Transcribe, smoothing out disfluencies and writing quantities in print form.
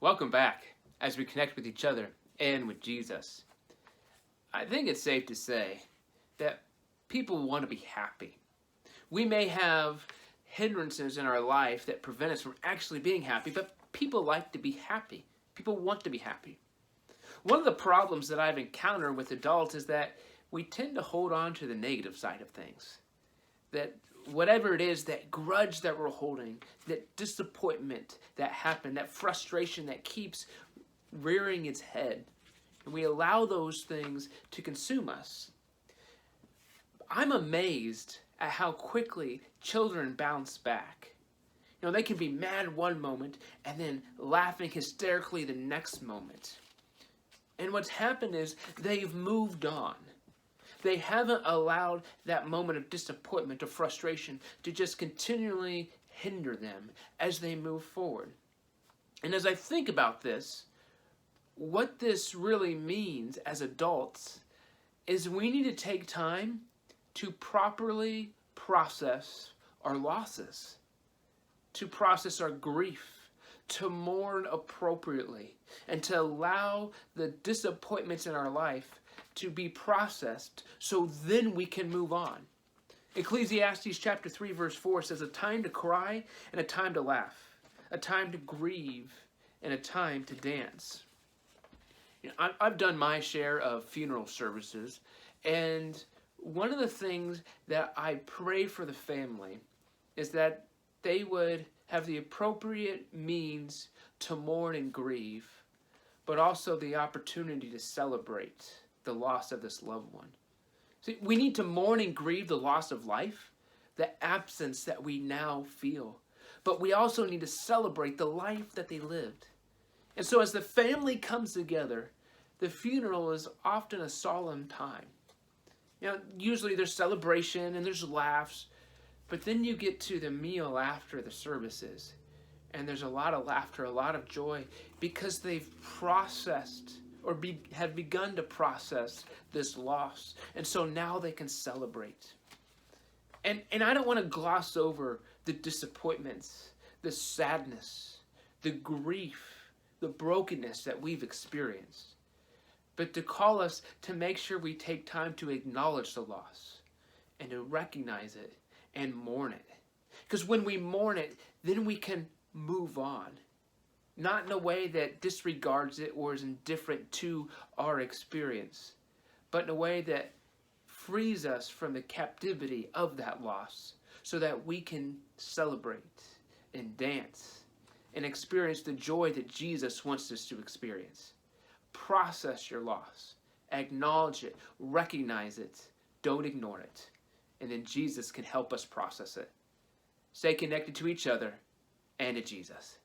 Welcome back as we connect with each other and with Jesus. I think it's safe to say that people want to be happy. We may have hindrances in our life that prevent us from actually being happy, but people like to be happy. People want to be happy. One of the problems that I've encountered with adults is that we tend to hold on to the negative side of things. That whatever it is, that grudge that we're holding, that disappointment that happened, that frustration that keeps rearing its head, and we allow those things to consume us. I'm amazed at how quickly children bounce back. You know, they can be mad one moment and then laughing hysterically the next moment. And what's happened is they've moved on. They haven't allowed that moment of disappointment or frustration to just continually hinder them as they move forward. And as I think about this, what this really means as adults is we need to take time to properly process our losses, to process our grief, to mourn appropriately, and to allow the disappointments in our life to be processed so then we can move on. Ecclesiastes chapter 3 verse 4 says, a time to cry and a time to laugh, a time to grieve and a time to dance. You know, I've done my share of funeral services, and one of the things that I pray for the family is that they would have the appropriate means to mourn and grieve, but also the opportunity to celebrate the loss of this loved one. See, we need to mourn and grieve the loss of life, the absence that we now feel, but we also need to celebrate the life that they lived. And so as the family comes together, the funeral is often a solemn time. You know, usually there's celebration and there's laughs, but then you get to the meal after the services, and there's a lot of laughter, a lot of joy, because they've processed or have begun to process this loss. And so now they can celebrate. And I don't want to gloss over the disappointments, the sadness, the grief, the brokenness that we've experienced, but to call us to make sure we take time to acknowledge the loss and to recognize it and mourn it. Because when we mourn it, then we can move on. Not in a way that disregards it or is indifferent to our experience, but in a way that frees us from the captivity of that loss so that we can celebrate and dance and experience the joy that Jesus wants us to experience. Process your loss. Acknowledge it. Recognize it. Don't ignore it. And then Jesus can help us process it. Stay connected to each other and to Jesus.